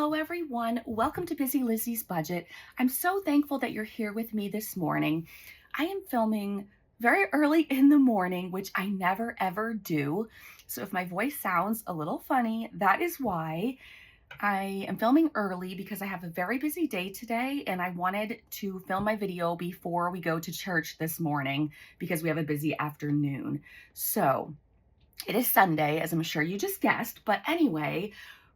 Hello, everyone. Welcome to Busy Lizzie's Budget. I'm so thankful that you're here with me this morning. I am filming very early in the morning, which I never ever do. So if my voice sounds a little funny, that is why. I am filming early because I have a very busy day today and I wanted to film my video before we go to church this morning because we have a busy afternoon. So it is Sunday, as I'm sure you just guessed, but anyway,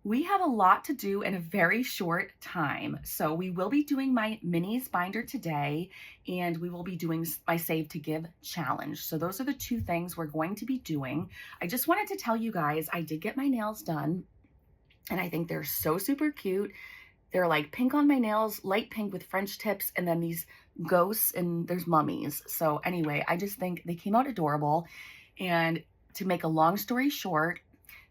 we have a lot to do in a very short time. So we will be doing my minis binder today, and we will be doing my Save to Give challenge. So those are the two things we're going to be doing. I just wanted to tell you guys, I did get my nails done, and I think they're so super cute. They're like pink on my nails, light pink with French tips, and then these ghosts, and there's mummies. So anyway, I just think they came out adorable. And to make a long story short,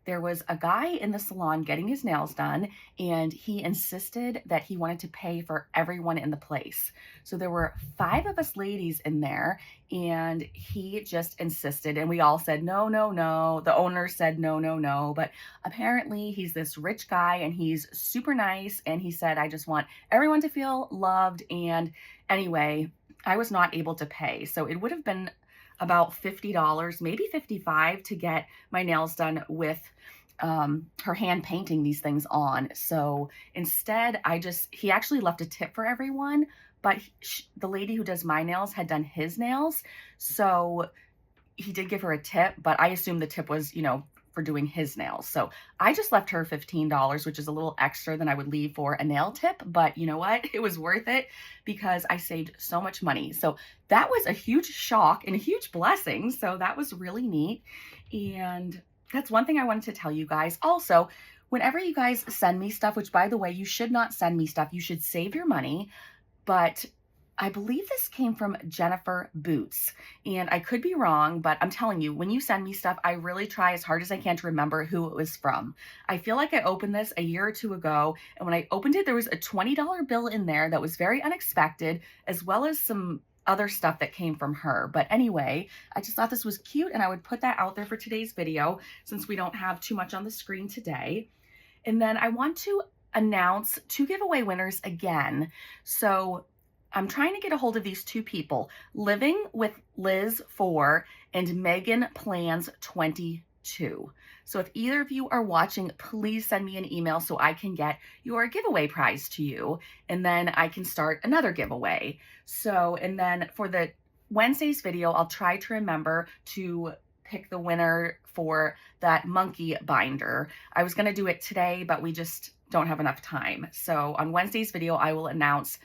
there was a guy in the salon getting his nails done, and he insisted that he wanted to pay for everyone in the place. So there were 5 of us ladies in there, and he just insisted, and we all said, no, no, no. The owner said, no, no, no. But apparently he's this rich guy, and he's super nice, and he said, I just want everyone to feel loved. And anyway, I was not able to pay. So it would have been about $50, maybe $55 to get my nails done with her hand painting these things on. So instead, he actually left a tip for everyone, but the lady who does my nails had done his nails. So he did give her a tip, but I assume the tip was, for doing his nails. So I just left her $15, which is a little extra than I would leave for a nail tip. But you know what? It was worth it because I saved so much money. So that was a huge shock and a huge blessing. So that was really neat. And that's one thing I wanted to tell you guys. Also, whenever you guys send me stuff, which by the way, you should not send me stuff. You should save your money. But I believe this came from Jennifer Boots, and I could be wrong, but I'm telling you, when you send me stuff, I really try as hard as I can to remember who it was from. I feel like I opened this a year or two ago, and when I opened it, there was a $20 bill in there that was very unexpected, as well as some other stuff that came from her. But anyway, I just thought this was cute, and I would put that out there for today's video since we don't have too much on the screen today. And then I want to announce 2 giveaway winners again. So I'm trying to get a hold of these 2 people, Living with Liz 4 and Megan Plans 22. So if either of you are watching, please send me an email so I can get your giveaway prize to you, and then I can start another giveaway. So, and then for the Wednesday's video, I'll try to remember to pick the winner for that monkey binder. I was going to do it today, but we just don't have enough time. So on Wednesday's video, I will announce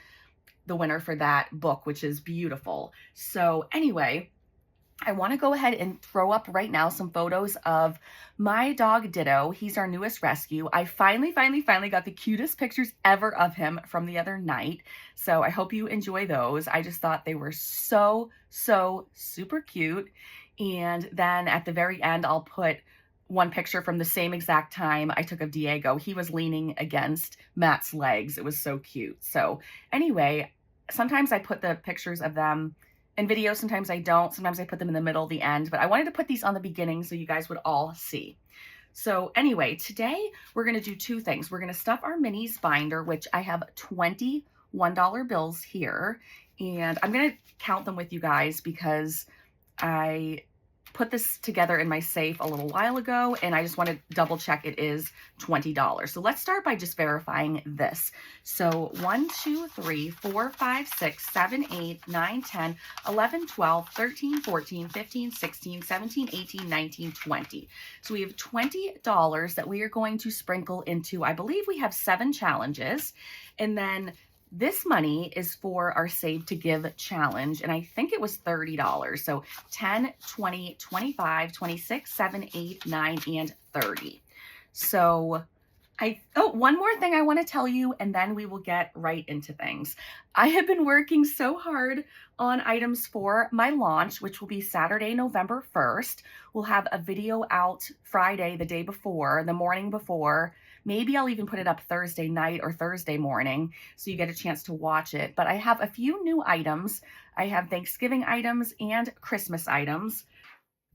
the winner for that book, which is beautiful. So anyway, I want to go ahead and throw up right now some photos of my dog Ditto. He's our newest rescue. I finally got the cutest pictures ever of him from the other night. So I hope you enjoy those. I just thought they were so super cute. And then at the very end, I'll put one picture from the same exact time I took of Diego. He was leaning against Matt's legs. It was so cute. So anyway, sometimes I put the pictures of them in videos, sometimes I don't. Sometimes I put them in the middle, the end, but I wanted to put these on the beginning so you guys would all see. So anyway, today we're going to do 2 things. We're going to stuff our minis binder, which I have $21 bills here, and I'm going to count them with you guys because I put this together in my safe a little while ago, and I just want to double check it is $20. So let's start by just verifying this. So 1, 2, 3, 4, 5, 6, 7, 8, 9, 10, 11, 12, 13, 14, 15, 16, 17, 18, 19, 20. So we have $20 that we are going to sprinkle into, I believe we have 7 challenges. And then this money is for our Save to Give challenge, and I think it was $30. So 10, 20, 25, 26, 7, 8, 9, and 30. So one more thing I want to tell you, and then we will get right into things. I have been working so hard on items for my launch, which will be Saturday, November 1st. We'll have a video out Friday, the day before, the morning before. Maybe I'll even put it up Thursday night or Thursday morning so you get a chance to watch it. But I have a few new items. I have Thanksgiving items and Christmas items.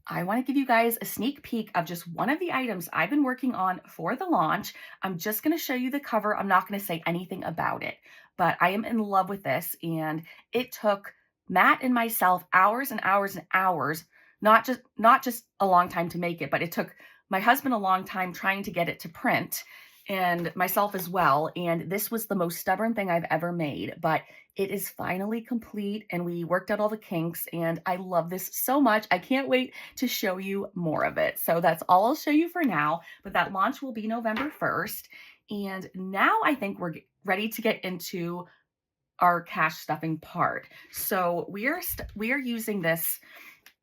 I want to give you guys a sneak peek of just one of the items I've been working on for the launch. I'm just going to show you the cover. I'm not going to say anything about it, but I am in love with this. And it took Matt and myself hours and hours and hours, not just a long time to make it, but it took my husband a long time trying to get it to print and myself as well. And this was the most stubborn thing I've ever made, but it is finally complete and we worked out all the kinks and I love this so much. I can't wait to show you more of it. So that's all I'll show you for now, but that launch will be November 1st. And now I think we're ready to get into our cash stuffing part. So we are using this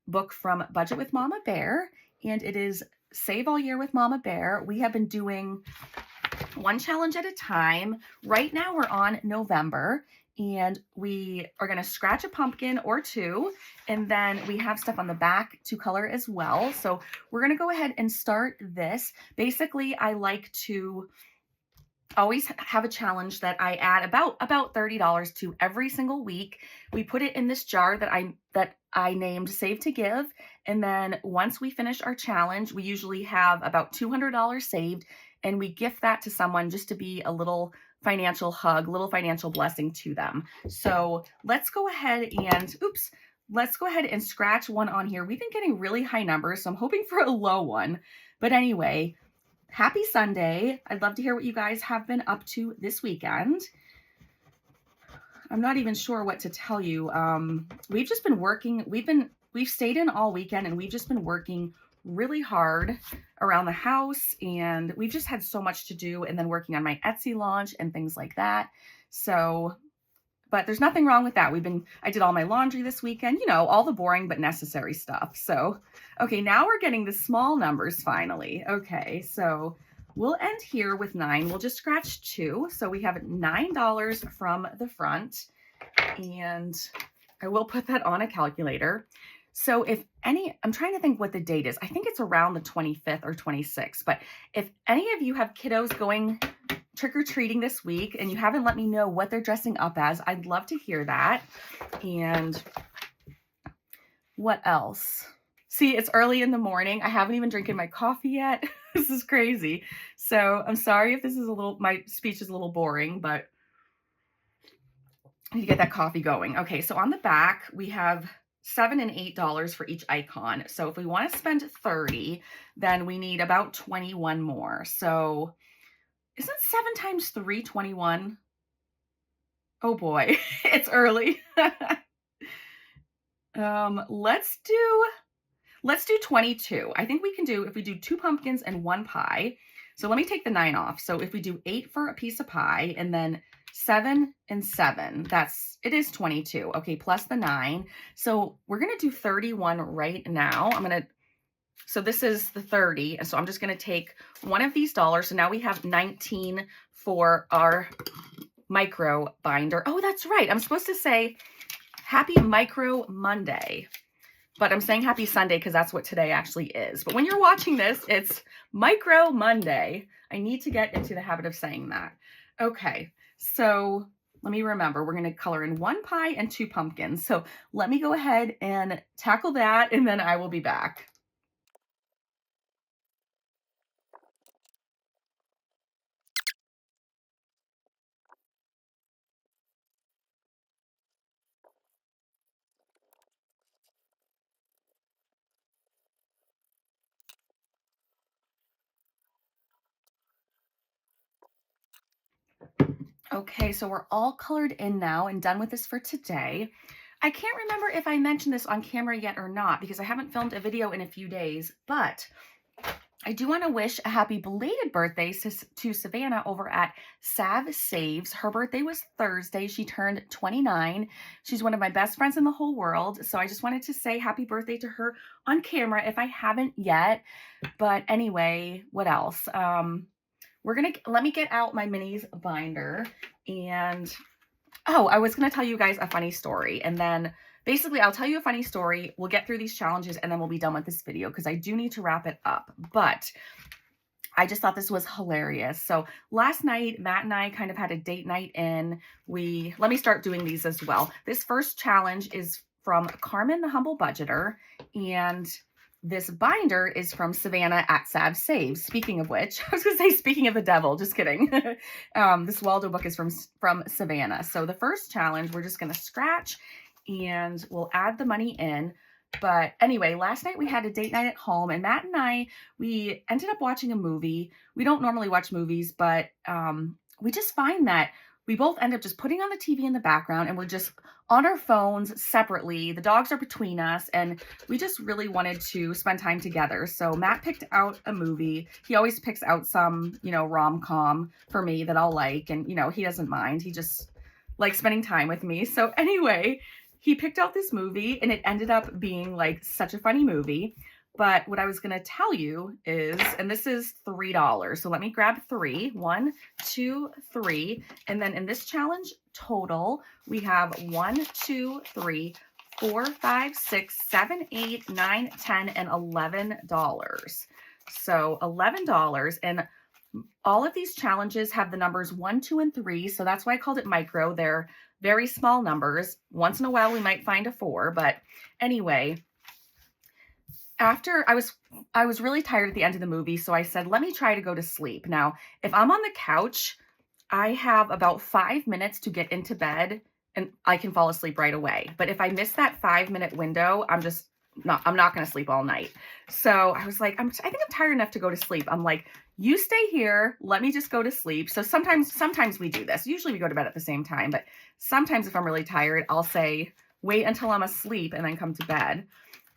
book from Budget with Mama Bear, and it is Save All Year with Mama Bear. We have been doing one challenge at a time. Right now we're on November and we are going to scratch a pumpkin or two, and then we have stuff on the back to color as well. So we're going to go ahead and start this. Basically, I like to always have a challenge that I add about $30 to every single week. We put it in this jar that I named Save to Give. And then once we finish our challenge, we usually have about $200 saved, and we gift that to someone just to be a little financial hug, little financial blessing to them. So let's go ahead and scratch one on here. We've been getting really high numbers, so I'm hoping for a low one. But anyway, happy Sunday. I'd love to hear what you guys have been up to this weekend. I'm not even sure what to tell you. We've just been working. We've stayed in all weekend and we've just been working really hard around the house, and we've just had so much to do, and then working on my Etsy launch and things like that. So, but there's nothing wrong with that. I did all my laundry this weekend, all the boring but necessary stuff. So, okay, now we're getting the small numbers finally. Okay, so we'll end here with 9. We'll just scratch 2. So we have $9 from the front, and I will put that on a calculator. So I'm trying to think what the date is. I think it's around the 25th or 26th, but if any of you have kiddos going trick-or-treating this week and you haven't let me know what they're dressing up as, I'd love to hear that. And what else? See, it's early in the morning. I haven't even drinking my coffee yet. This is crazy. So I'm sorry if my speech is a little boring, but I need to get that coffee going. Okay, so on the back, we have $7 and $8 for each icon. So if we want to spend 30, then we need about 21 more. So isn't 7 times 3 21? Oh boy, it's early. Let's do 22. I think we can do, if we do 2 pumpkins and 1 pie. So let me take the 9 off. So if we do 8 for a piece of pie and then 7 and 7, it is 22. Okay, plus the 9. So we're going to do 31 right now. So this is the 30. So I'm just going to take one of these dollars. So now we have 19 for our micro binder. Oh, that's right. I'm supposed to say Happy Micro Monday, but I'm saying Happy Sunday because that's what today actually is. But when you're watching this, it's Micro Monday. I need to get into the habit of saying that. Okay, so let me remember. We're going to color in 1 pie and 2 pumpkins. So let me go ahead and tackle that, and then I will be back. Okay, so we're all colored in now and done with this for today. I can't remember if I mentioned this on camera yet or not because I haven't filmed a video in a few days, but I do want to wish a happy belated birthday to Savannah over at Sav Saves. Her birthday was Thursday. She turned 29. She's one of my best friends in the whole world. So I just wanted to say happy birthday to her on camera if I haven't yet. But anyway, what else? Let me get out my minis binder, and I was going to tell you guys a funny story, and then basically I'll tell you a funny story. We'll get through these challenges and then we'll be done with this video because I do need to wrap it up, but I just thought this was hilarious. So last night, Matt and I kind of had a date night in. Let me start doing these as well. This first challenge is from Carmen, the Humble Budgeter, and this binder is from Savannah at Sav Saves. Speaking of which, I was going to say, speaking of the devil, just kidding. This Waldo book is from Savannah. So the first challenge, we're just going to scratch and we'll add the money in. But anyway, last night we had a date night at home, and Matt and I, we ended up watching a movie. We don't normally watch movies, but we just find that we both end up just putting on the TV in the background, and we're just on our phones separately. The dogs are between us, and we just really wanted to spend time together. So Matt picked out a movie. He always picks out some, rom-com for me that I'll like, and, he doesn't mind. He just likes spending time with me. So anyway, he picked out this movie, and it ended up being like such a funny movie. But what I was going to tell you is, and this is $3. So let me grab 3. 1, 2, 3. And then in this challenge total, we have 1, 2, 3, 4, 5, 6, 7, 8, 9, 10, and $11. So $11. And all of these challenges have the numbers 1, 2, and 3. So that's why I called it micro. They're very small numbers. Once in a while, we might find a 4. But anyway, after I was really tired at the end of the movie, so I said, let me try to go to sleep. Now, if I'm on the couch, I have about 5 minutes to get into bed and I can fall asleep right away. But if I miss that 5-minute window, I'm not going to sleep all night. So I was like, I think I'm tired enough to go to sleep. I'm like, you stay here. Let me just go to sleep. So sometimes we do this. Usually we go to bed at the same time, but sometimes if I'm really tired, I'll say, wait until I'm asleep and then come to bed.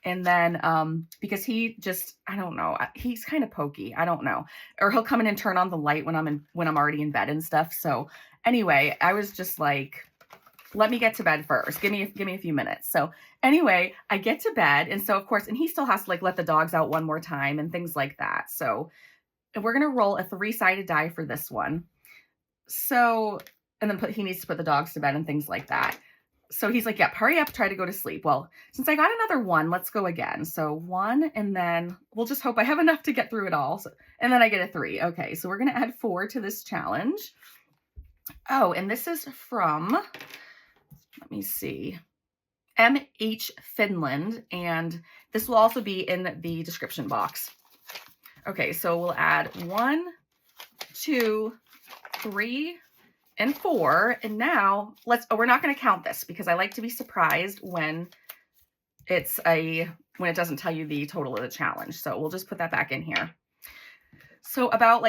And then, because he just, I don't know, he's kind of pokey. I don't know. Or he'll come in and turn on the light when I'm already in bed and stuff. So anyway, I was just like, let me get to bed first. Give me a few minutes. So anyway, I get to bed. And so of course, and he still has to like let the dogs out one more time and things like that. So we're going to roll a 3-sided die for this one. So, and then he needs to put the dogs to bed and things like that. So he's like, yep, hurry up, try to go to sleep. Well, since I got another 1, let's go again. So 1, and then we'll just hope I have enough to get through it all. So, and then I get a 3. Okay, so we're going to add 4 to this challenge. Oh, and this is from, let me see, MH Finland, and this will also be in the description box. Okay, so we'll add 1, 2, 3, and 4. And now we're not going to count this because I like to be surprised when it doesn't tell you the total of the challenge. So we'll just put that back in here. So about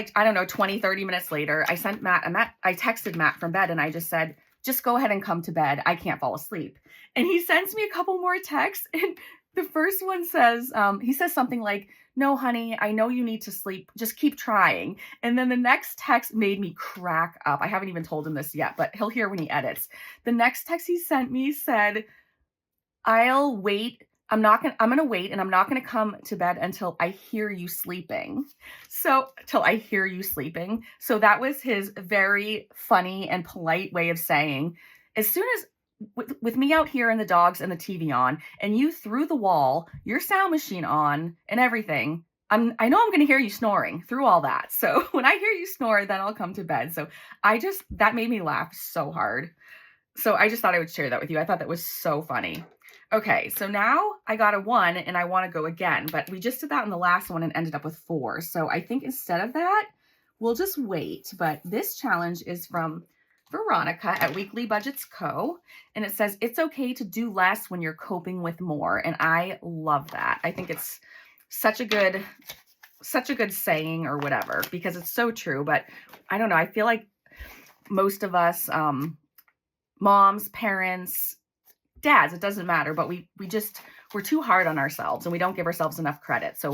20, 30 minutes later, I texted Matt from bed and I just said, just go ahead and come to bed. I can't fall asleep. And he sends me a couple more texts. And the first one says, he says something like, no, honey, I know you need to sleep. Just keep trying. And then the next text made me crack up. I haven't even told him this yet, but he'll hear when he edits. The next text he sent me said, I'll wait. I'm going to wait, and I'm not going to come to bed until I hear you sleeping. So till I hear you sleeping. So that was his very funny and polite way of saying, as soon as with me out here and the dogs and the TV on, and you through the wall, your sound machine on and everything, I know I'm going to hear you snoring through all that. So when I hear you snore, then I'll come to bed. So that made me laugh so hard. So I just thought I would share that with you. I thought that was so funny. Okay, so now I got a 1 and I want to go again, but we just did that in the last one and ended up with 4. So I think instead of that, we'll just wait. But this challenge is from Veronica at Weekly Budgets Co. And it says, it's okay to do less when you're coping with more. And I love that. I think it's such a good saying or whatever, because it's so true. But I don't know. I feel like most of us, moms, parents, dads, it doesn't matter, but we're too hard on ourselves and we don't give ourselves enough credit. So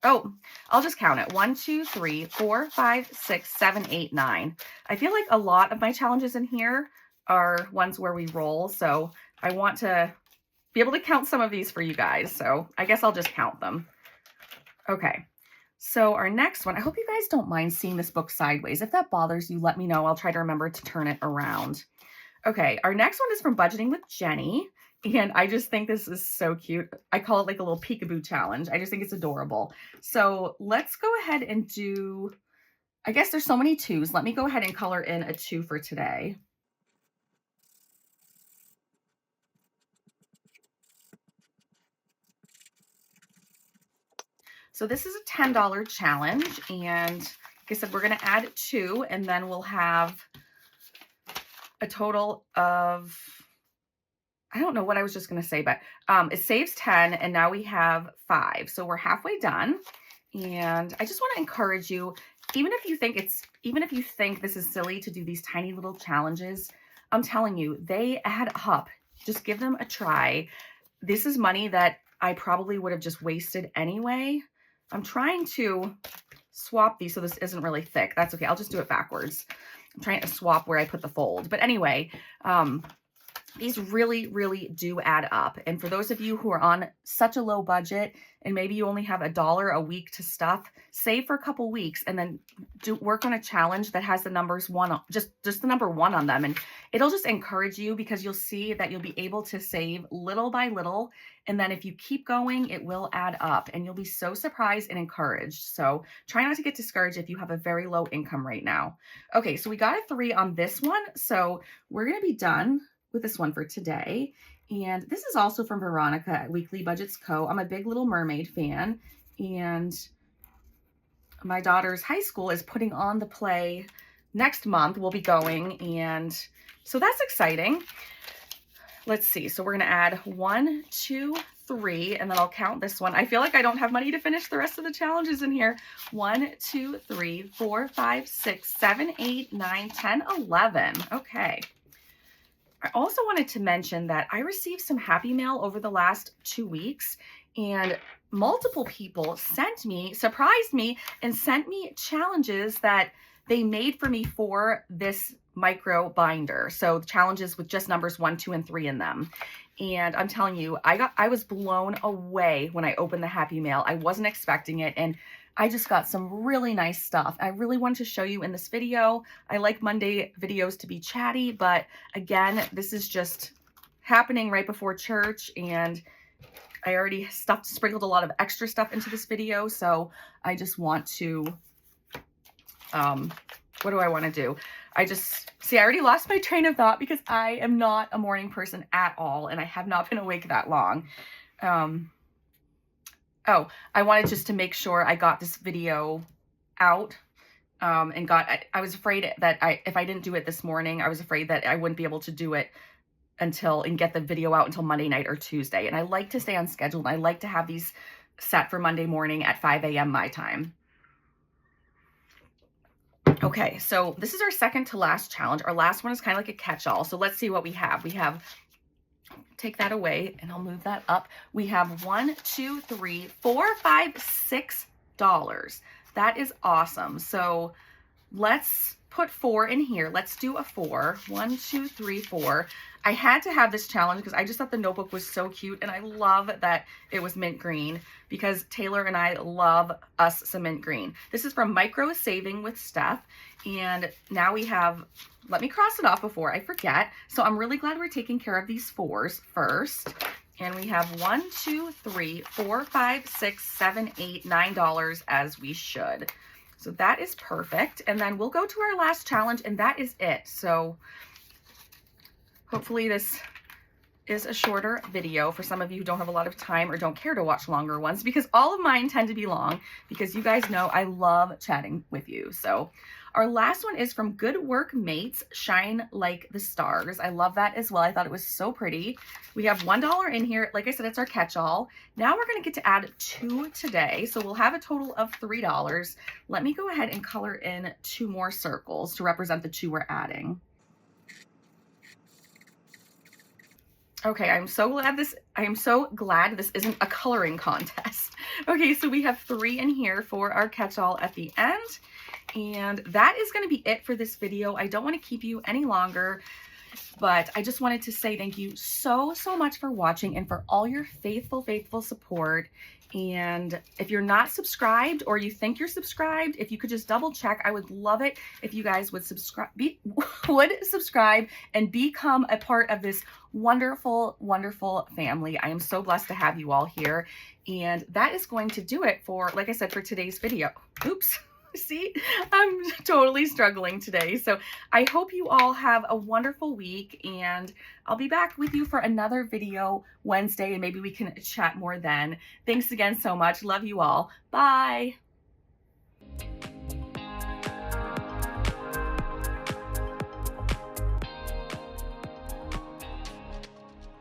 I'll just count it. 1, 2, 3, 4, 5, 6, 7, 8, 9. I feel like a lot of my challenges in here are ones where we roll. So I want to be able to count some of these for you guys. So I guess I'll just count them. Okay. So our next one, I hope you guys don't mind seeing this book sideways. If that bothers you, let me know. I'll try to remember to turn it around. Okay, our next one is from Budgeting with Jenny, and I just think this is so cute. I call it like a little peekaboo challenge. I just think it's adorable. So let's go ahead and do, I guess there's so many 2s. Let me go ahead and color in a 2 for today. So this is a $10 challenge, and like I said, we're going to add 2, and then we'll have a total of, I don't know what I was just going to say, but it saves 10, and now we have 5. So we're halfway done. And I just want to encourage you, even if you think this is silly to do these tiny little challenges, I'm telling you, they add up. Just give them a try. This is money that I probably would have just wasted anyway. I'm trying to swap these so this isn't really thick. That's okay. I'll just do it backwards. I'm trying to swap where I put the fold. But anyway, these really, really do add up. And for those of you who are on such a low budget and maybe you only have $1 a week to stuff, save for a couple weeks and then work on a challenge that has the numbers just the number 1 on them. And it'll just encourage you because you'll see that you'll be able to save little by little. And then if you keep going, it will add up and you'll be so surprised and encouraged. So try not to get discouraged if you have a very low income right now. Okay, so we got a 3 on this one. So we're going to be done with this one for today. And this is also from Veronica at Weekly Budgets Co. I'm a big Little Mermaid fan, and my daughter's high school is putting on the play next month. We'll be going, and so that's exciting. Let's see. So we're going to add 1, 2, 3, and then I'll count this one. I feel like I don't have money to finish the rest of the challenges in here. 1, 2, 3, 4, 5, 6, 7, 8, 9, 10, 11. Okay. I also wanted to mention that I received some happy mail over the last 2 weeks, and multiple people surprised me and sent me challenges that they made for me for this micro binder. So challenges with just numbers 1, 2, and 3 in them. And I'm telling you, I was blown away when I opened the happy mail. I wasn't expecting it. And I just got some really nice stuff. I really wanted to show you in this video. I like Monday videos to be chatty, but again, this is just happening right before church, and I already sprinkled a lot of extra stuff into this video, so I just want to, what do I want to do? I already lost my train of thought because I am not a morning person at all, and I have not been awake that long. Oh, I wanted just to make sure I got this video out and I was afraid that if I didn't do it this morning, I was afraid that I wouldn't be able to do it and get the video out until Monday night or Tuesday. And I like to stay on schedule, and I like to have these set for Monday morning at 5 a.m. my time. Okay, so this is our second to last challenge. Our last one is kind of like a catch-all. So let's see what we have. We have, take that away and I'll move that up. We have 1, 2, 3, 4, 5, $6. That is awesome. So let's put 4 in here. Let's do a 4. 1, 2, 3, 4. I had to have this challenge because I just thought the notebook was so cute, and I love that it was mint green because Taylor and I love us some mint green. This is from Micro Saving with Steph, and now we have, let me cross it off before I forget. So I'm really glad we're taking care of these 4s first. And we have 1, 2, 3, 4, 5, 6, 7, 8, $9 as we should. So that is perfect. And then we'll go to our last challenge, and that is it. So hopefully this is a shorter video for some of you who don't have a lot of time or don't care to watch longer ones, because all of mine tend to be long because you guys know I love chatting with you. So our last one is from Good Work Mates, Shine Like the Stars. I love that as well. I thought it was so pretty. We have $1 in here. Like I said, it's our catch-all. Now we're going to get to add 2 today. So we'll have a total of $3. Let me go ahead and color in 2 more circles to represent the 2 we're adding. Okay, I am so glad this isn't a coloring contest. Okay, so we have 3 in here for our catch-all at the end. And that is going to be it for this video. I don't want to keep you any longer, but I just wanted to say thank you so much for watching and for all your faithful support. And if you're not subscribed, or you think you're subscribed, if you could just double check, I would love it if you guys would subscribe and become a part of this wonderful family. I am so blessed to have you all here. And that is going to do it for, like I said, for today's video. Oops. See, I'm totally struggling today. So I hope you all have a wonderful week, and I'll be back with you for another video Wednesday, and maybe we can chat more then. Thanks again so much. Love you all. Bye.